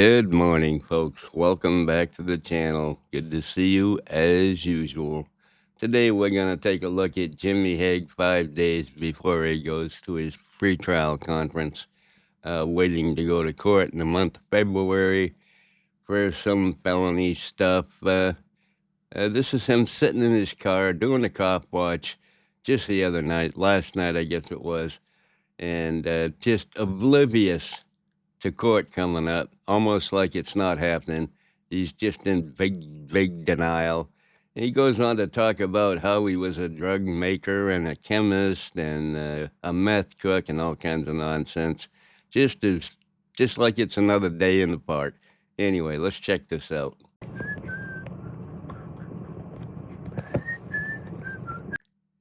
Good morning, folks. Welcome back to the channel. Good to see you as usual. Today we're going to take a look at Jimmy Hague 5 days before he goes to his pretrial conference, waiting to go to court in the month of February for some felony stuff. This is him sitting in his car doing a cop watch just the other night, last night I guess it was, and just oblivious to court coming up, almost like it's not happening. He's just in big denial. And he goes on to talk about how he was a drug maker and a chemist and a meth cook and all kinds of nonsense. Just like it's another day in the park. Anyway, let's check this out.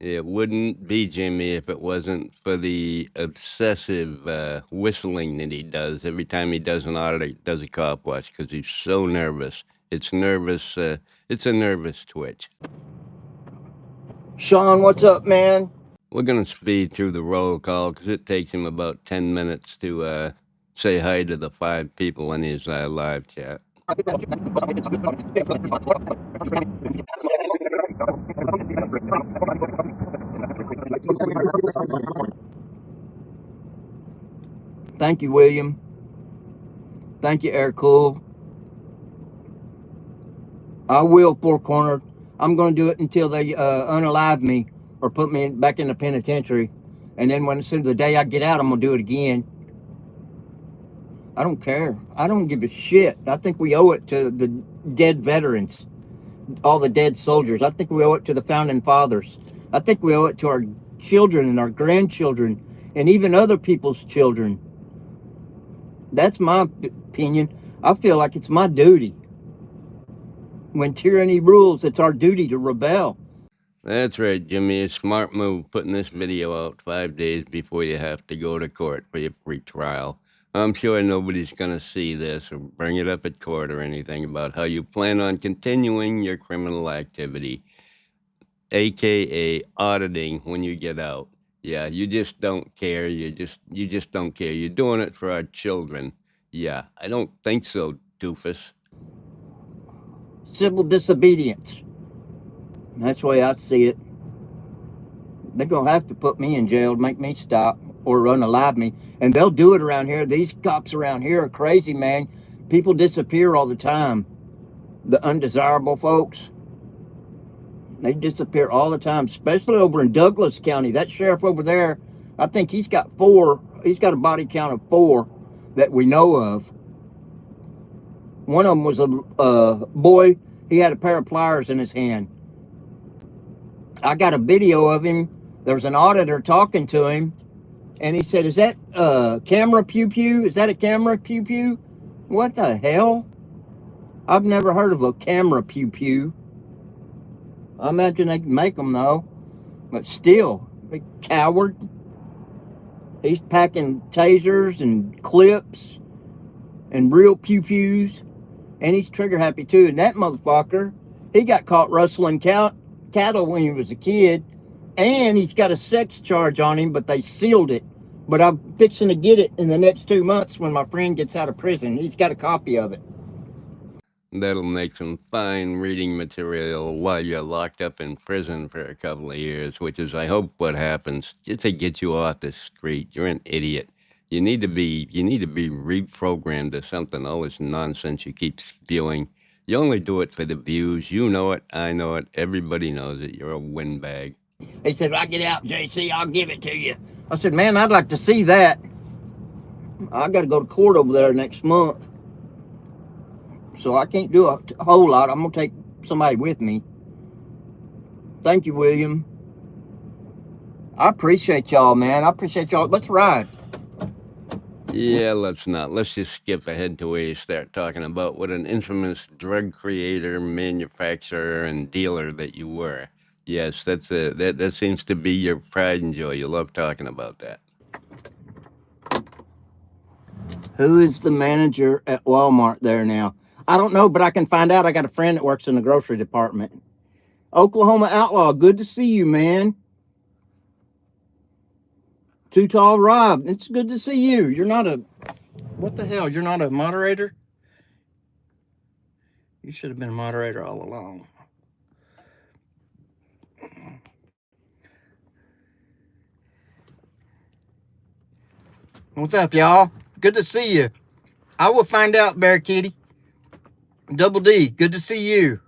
It wouldn't be Jimmy if it wasn't for the obsessive whistling that he does every time he does an audit, does a cop watch, because he's so nervous. It's nervous. It's a nervous twitch. Sean, what's up, man? We're going to speed through the roll call because it takes him about 10 minutes to say hi to the 5 people in his live chat. Thank you, William. Thank you, Air Cool. I will Four Corner. I'm going to do it until they unalive me or put me back in the penitentiary. And then as soon as the day I get out, I'm going to do it again. I don't care. I don't give a shit. I think we owe it to the dead veterans, all the dead soldiers. I think we owe it to the founding fathers. I think we owe it to our children and our grandchildren and even other people's children. That's my opinion. I feel like it's my duty. When tyranny rules, it's our duty to rebel. That's right, Jimmy. A smart move putting this video out 5 days before you have to go to court for your pre-trial. I'm sure nobody's going to see this or bring it up at court or anything about how you plan on continuing your criminal activity, aka auditing when you get out. Yeah, you just don't care. You just don't care. You're doing it for our children. Yeah, I don't think so, doofus. Civil disobedience. That's the way I see it. They're going to have to put me in jail to make me stop or unalive me. And they'll do it around here. These cops around here are crazy, man. People disappear all the time. The undesirable folks. They disappear all the time, especially over in Douglas County. That sheriff over there, I think he's got 4. He's got a body count of 4 that we know of. One of them was a boy. He had a pair of pliers in his hand. I got a video of him. There was an auditor talking to him, and he said, "Is that camera pew pew? Is that a camera pew pew?" What the hell? I've never heard of a camera pew pew. I imagine they can make them though, but still, big coward. He's packing tasers and clips and real pew pews, and he's trigger happy too. And that motherfucker, he got caught rustling cattle when he was a kid, and he's got a sex charge on him, but they sealed it. But I'm fixing to get it in the next 2 months when my friend gets out of prison. He's got a copy of it. That'll make some fine reading material while you're locked up in prison for a couple of years, which is, I hope, what happens, just to get you off the street. You're an idiot. You need to be reprogrammed to something, all this nonsense you keep spewing. You only do it for the views. You know it. I know it. Everybody knows it. You're a windbag. He said, "When I get out, JC, I'll give it to you." I said, "Man, I'd like to see that. I got to go to court over there next month. So I can't do a whole lot. I'm going to take somebody with me." Thank you, William. I appreciate y'all, man. I appreciate y'all. Let's ride. Yeah, let's not. Let's just skip ahead to where you start talking about what an infamous drug creator, manufacturer, and dealer that you were. Yes, that seems to be your pride and joy. You love talking about that. Who is the manager at Walmart there now? I don't know, but I can find out. I got a friend that works in the grocery department. Oklahoma Outlaw, good to see you, man. Too Tall Rob, it's good to see you. You're not a, what the hell? You're not a moderator? You should have been a moderator all along. What's up, y'all? Good to see you. I will find out, Bear Kitty. Double D, good to see you.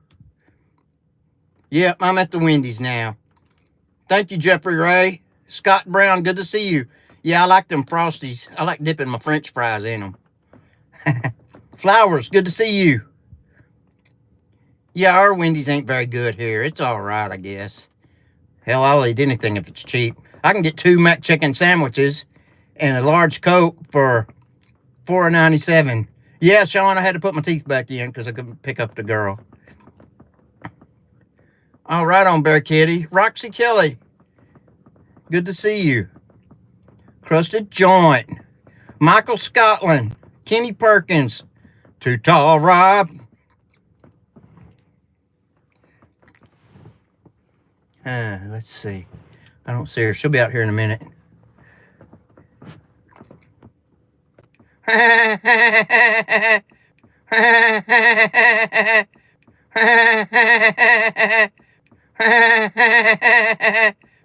Yep, I'm at the Wendys now. Thank you, Jeffrey Ray. Scott Brown, good to see you. Yeah, I like them Frosties. I like dipping my French fries in them. Flowers, good to see you. Yeah, our Wendys ain't very good here. It's all right, I guess. Hell, I'll eat anything if it's cheap. I can get 2 Mac chicken sandwiches and a large Coke for $4.97. Yeah, Sean, I had to put my teeth back in because I couldn't pick up the girl. All right, on Bear Kitty. Roxy Kelly, good to see you. Crusted Joint. Michael Scotland. Kenny Perkins. Too Tall Rob. Let's see. I don't see her. She'll be out here in a minute.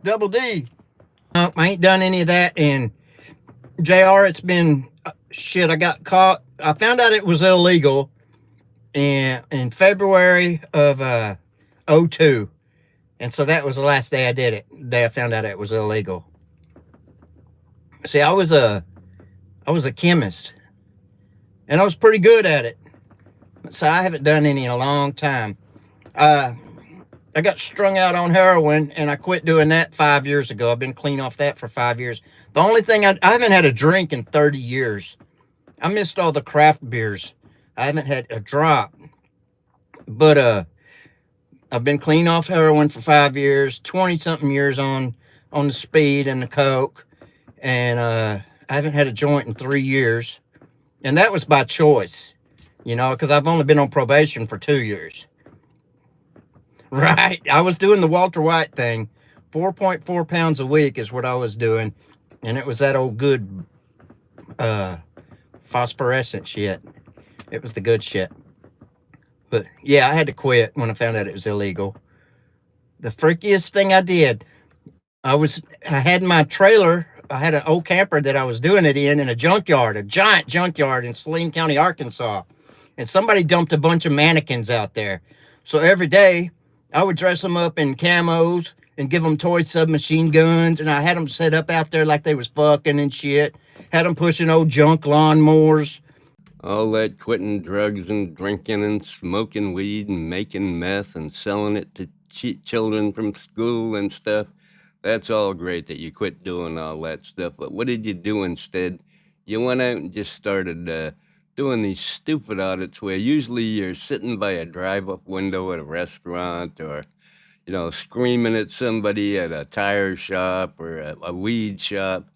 Double D. I ain't done any of that. And JR, it's been shit. I got caught. I found out it was illegal in February of 2002. And so that was the last day I did it. The day I found out it was illegal. See, I was a chemist, and I was pretty good at it. So I haven't done any in a long time. I got strung out on heroin, and I quit doing that 5 years ago. I've been clean off that for 5 years. The only thing I haven't had a drink in 30 years. I missed all the craft beers. I haven't had a drop. But I've been clean off heroin for 5 years, 20-something years on the speed and the coke. And I haven't had a joint in 3 years. And that was by choice, you know, because I've only been on probation for 2 years. Right. I was doing the Walter White thing. 4.4 pounds a week is what I was doing. And it was that old good phosphorescent shit. It was the good shit. But yeah, I had to quit when I found out it was illegal. The freakiest thing I did, I had my trailer. I had an old camper that I was doing it in a junkyard, a giant junkyard in Saline County, Arkansas. And somebody dumped a bunch of mannequins out there. So every day I would dress them up in camos and give them toy submachine guns. And I had them set up out there like they was fucking and shit. Had them pushing old junk lawnmowers. All that quitting drugs and drinking and smoking weed and making meth and selling it to cheat children from school and stuff. That's all great that you quit doing all that stuff. But what did you do instead? You went out and just started doing these stupid audits where usually you're sitting by a drive-up window at a restaurant or, you know, screaming at somebody at a tire shop or a weed shop.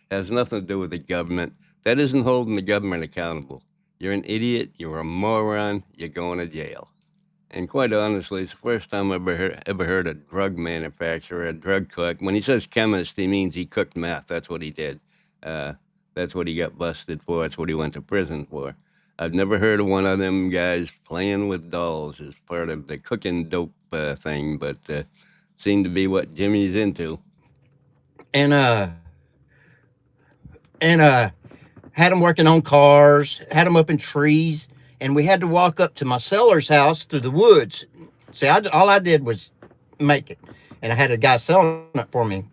Has nothing to do with the government. That isn't holding the government accountable. You're an idiot, you're a moron, you're going to jail. And quite honestly, it's the first time I ever heard a drug manufacturer, a drug cook. When he says chemist, he means he cooked meth. That's what he did. That's what he got busted for. That's what he went to prison for. I've never heard of one of them guys playing with dolls as part of the cooking dope thing, but seemed to be what Jimmy's into. And had them working on cars, had them up in trees, and we had to walk up to my seller's house through the woods. See, all I did was make it, and I had a guy selling it for me.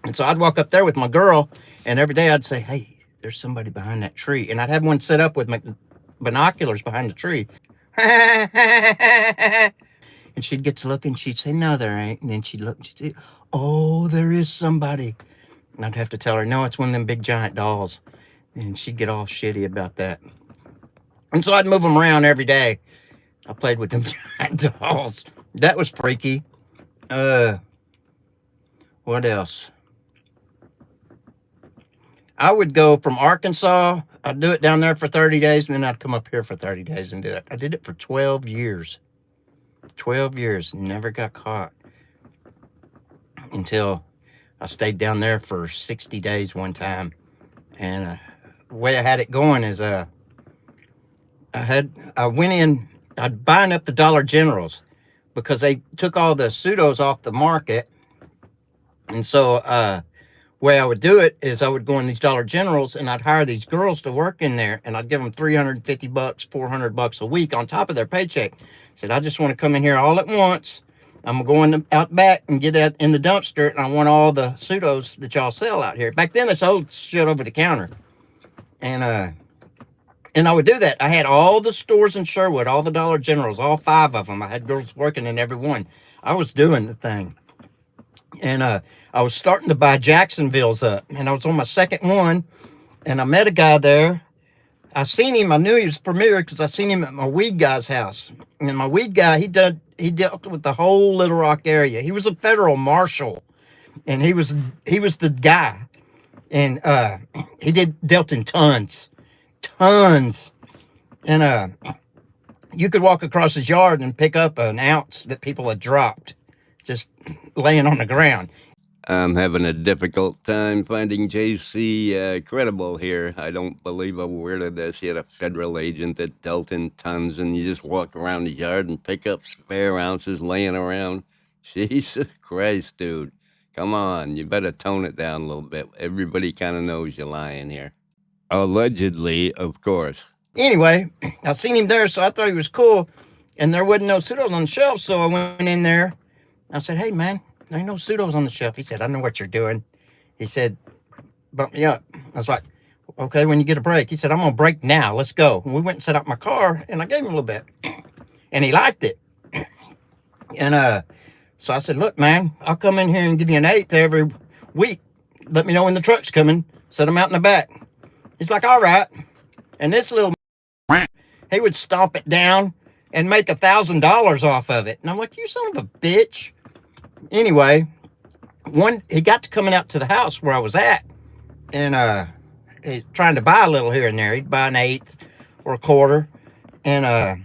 And so I'd walk up there with my girl, and every day I'd say, hey, there's somebody behind that tree. And I'd have one set up with my binoculars behind the tree. And she'd get to look, and she'd say, no, there ain't. And then she'd look, and she'd say, oh, there is somebody. And I'd have to tell her, no, it's one of them big giant dolls. And she'd get all shitty about that. And so I'd move them around every day. I played with them giant dolls. That was freaky. What else? I would go from Arkansas. I'd do it down there for 30 days, and then I'd come up here for 30 days and do it. I did it for 12 years. 12 years. Never got caught. Until I stayed down there for 60 days one time. And the way I had it going is I went in I'd buying up the Dollar Generals because they took all the pseudos off the market. And so, way I would do it is I would go in these Dollar Generals and I'd hire these girls to work in there, and I'd give them $350, $400 a week on top of their paycheck. Said, I just want to come in here all at once. I'm going out back and get out in the dumpster, and I want all the pseudos that y'all sell out here. Back then, they sold shit over the counter. And I would do that. I had all the stores in Sherwood, all the Dollar Generals, all 5 of them. I had girls working in every one. I was doing the thing. And I was starting to buy Jacksonville's up. And I was on my second one. And I met a guy there. I seen him. I knew he was Premier because I seen him at my weed guy's house. And my weed guy, he dealt with the whole Little Rock area. He was a federal marshal. And he was the guy. And he dealt in tons. And you could walk across his yard and pick up an ounce that people had dropped just laying on the ground. I'm having a difficult time finding JC credible here. I don't believe a word of this. He had a federal agent that dealt in tons, and you just walk around the yard and pick up spare ounces laying around. Jesus Christ, dude. Come on, you better tone it down a little bit. Everybody kind of knows you're lying here. Allegedly, of course. Anyway, I seen him there, so I thought he was cool, and there wasn't no pseudos on the shelf, so I went in there. I said, hey, man, there ain't no pseudos on the shelf. He said, I know what you're doing. He said, bump me up. I was like, okay, when you get a break. He said, I'm going to break now. Let's go. And we went and set up my car, and I gave him a little bit. And he liked it. And so I said, look, man, I'll come in here and give you an 1/8 every week. Let me know when the truck's coming. Set them out in the back. He's like, all right. And this little he would stomp it down and make $1,000 off of it. And I'm like, you son of a bitch. Anyway, he got to coming out to the house where I was at, and he's trying to buy a little here and there. He'd buy an 1/8 or a quarter, and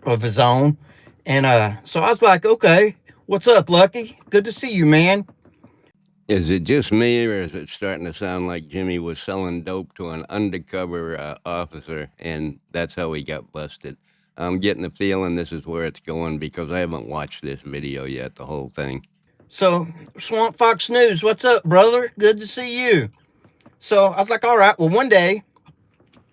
of his own. And so I was like, okay, what's up, Lucky? Good to see you, man. Is it just me, or is it starting to sound like Jimmy was selling dope to an undercover officer, and that's how he got busted? I'm getting the feeling this is where it's going because I haven't watched this video yet, the whole thing. So, Swamp Fox News, what's up, brother? Good to see you. So I was like, all right. Well, one day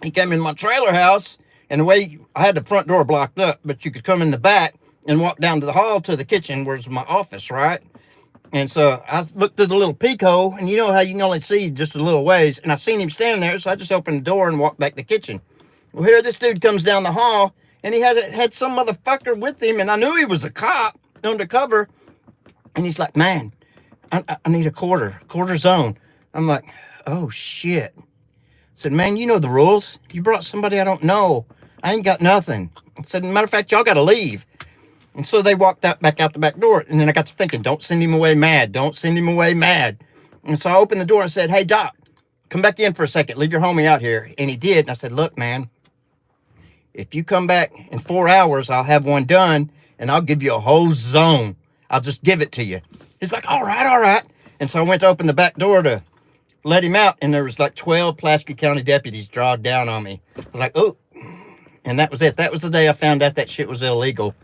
he came in my trailer house, and the way I had the front door blocked up, but you could come in the back and walk down to the hall to the kitchen, where's my office, right? And so I looked through the little peek hole, and you know how you can only see just a little ways. And I seen him standing there, so I just opened the door and walked back to the kitchen. Well, here this dude comes down the hall, and he had some motherfucker with him, and I knew he was a cop undercover. And he's like, man, I need a quarter zone. I'm like, oh, shit. I said, man, you know the rules. You brought somebody I don't know. I ain't got nothing. I said, matter of fact, y'all got to leave. And so they walked back out the back door. And then I got to thinking, don't send him away mad. Don't send him away mad. And so I opened the door and said, hey, Doc, come back in for a second. Leave your homie out here. And he did. And I said, look, man, if you come back in 4 hours, I'll have one done, and I'll give you a whole zone. I'll just give it to you. He's like, all right. And so I went to open the back door to let him out, and there was like 12 Pulaski County deputies drawed down on me. I was like, oh. And that was it. That was the day I found out that shit was illegal.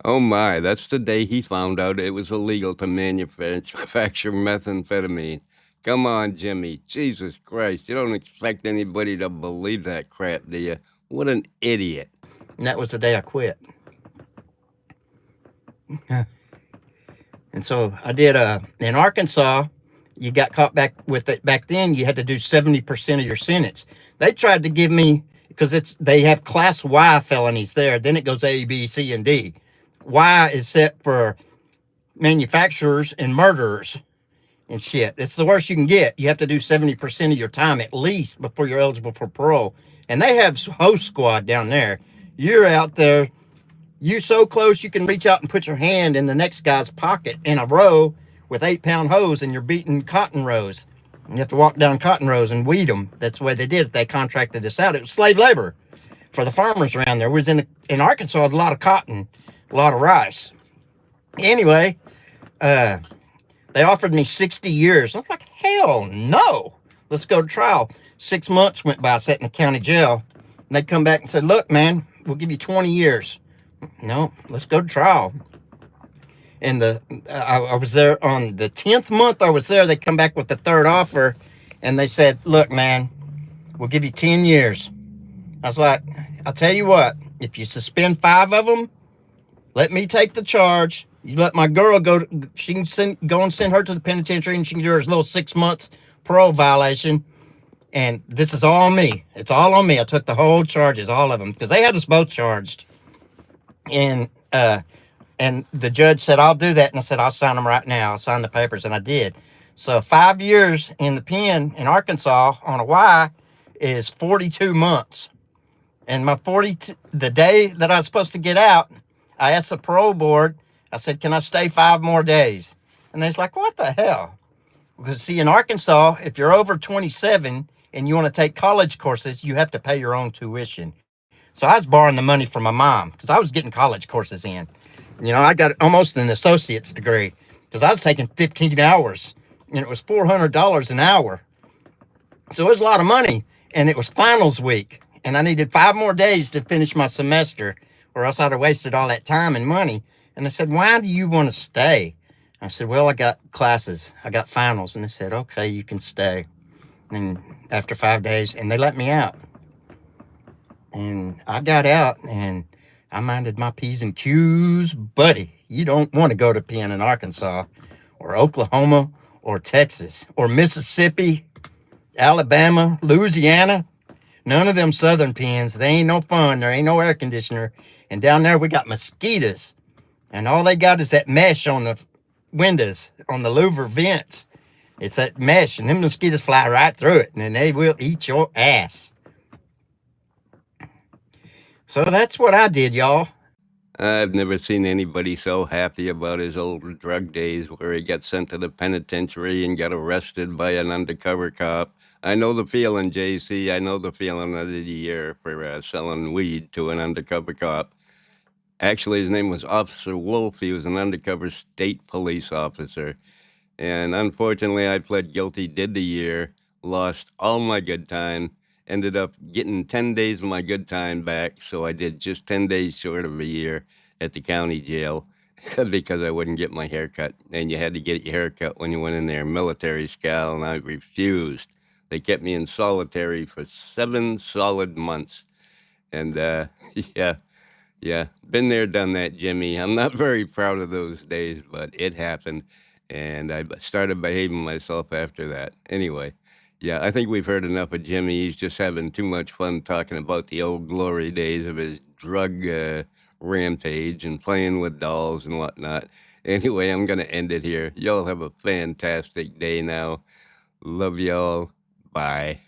Oh my, that's the day he found out it was illegal to manufacture methamphetamine. Come on, Jimmy. Jesus Christ. You don't expect anybody to believe that crap, do you? What an idiot. And that was the day I quit. And so I did, in Arkansas, you got caught back with it. Back then, you had to do 70% of your sentence. They tried to give me, because they have class Y felonies there. Then it goes A, B, C, and D. Y is set for manufacturers and murderers and shit. It's the worst you can get. You have to do 70% of your time at least before you're eligible for parole. And they have host squad down there. You're out there. You so close you can reach out and put your hand in the next guy's pocket in a row with 8-pound hose, and you're beating cotton rows. And you have to walk down cotton rows and weed them. That's the way they did it. They contracted this out. It was slave labor for the farmers around there. It was in Arkansas, a lot of cotton, a lot of rice. Anyway, they offered me 60 years. I was like, hell no. Let's go to trial. 6 months went by. I sat in the county jail. And they come back and said, look, man, we'll give you 20 years. No, let's go to trial. And I was there on the 10th month I was there. They come back with the third offer, and they said, look, man, we'll give you 10 years. I was like, I'll tell you what, if you suspend 5 of them, let me take the charge. You let my girl go. She can go and send her to the penitentiary, and she can do her little 6 months parole violation. And this is all on me. It's all on me. I took the whole charges, all of them, because they had us both charged. And the judge said, I'll do that. And I said, I'll sign them right now. I'll sign the papers. And I did. So 5 years in the pen in Arkansas on a Y is 42 months. And the day that I was supposed to get out, I asked the parole board, I said, can I stay 5 more days? And they was like, what the hell? Because see, in Arkansas, if you're over 27 and you want to take college courses, you have to pay your own tuition. So I was borrowing the money from my mom because I was getting college courses in. You know, I got almost an associate's degree because I was taking 15 hours and it was $400 an hour. So it was a lot of money, and it was finals week, and I needed 5 more days to finish my semester, or else I'd have wasted all that time and money. And they said, why do you want to stay? I said, well, I got classes. I got finals. And they said, okay, you can stay. And after 5 days, and they let me out. And I got out, and I minded my P's and Q's. Buddy, you don't want to go to pen in Arkansas or Oklahoma or Texas or Mississippi, Alabama, Louisiana. None of them southern pens. They ain't no fun. There ain't no air conditioner. And down there, we got mosquitoes. And all they got is that mesh on the windows, on the louver vents. It's that mesh, and them mosquitoes fly right through it, and then they will eat your ass. So that's what I did, y'all. I've never seen anybody so happy about his old drug days where he got sent to the penitentiary and got arrested by an undercover cop. I know the feeling, JC. I know the feeling of the year for selling weed to an undercover cop. Actually, his name was Officer Wolf. He was an undercover state police officer. And unfortunately, I pled guilty, did the year, lost all my good time, ended up getting 10 days of my good time back. So I did just 10 days short of a year at the county jail because I wouldn't get my hair cut. And you had to get your hair cut when you went in there, military style, and I refused. They kept me in solitary for 7 solid months. And yeah, yeah, been there, done that, Jimmy. I'm not very proud of those days, but it happened, and I started behaving myself after that. Anyway, yeah, I think we've heard enough of Jimmy. He's just having too much fun talking about the old glory days of his drug rampage and playing with dolls and whatnot. Anyway, I'm going to end it here. Y'all have a fantastic day now. Love y'all. Bye.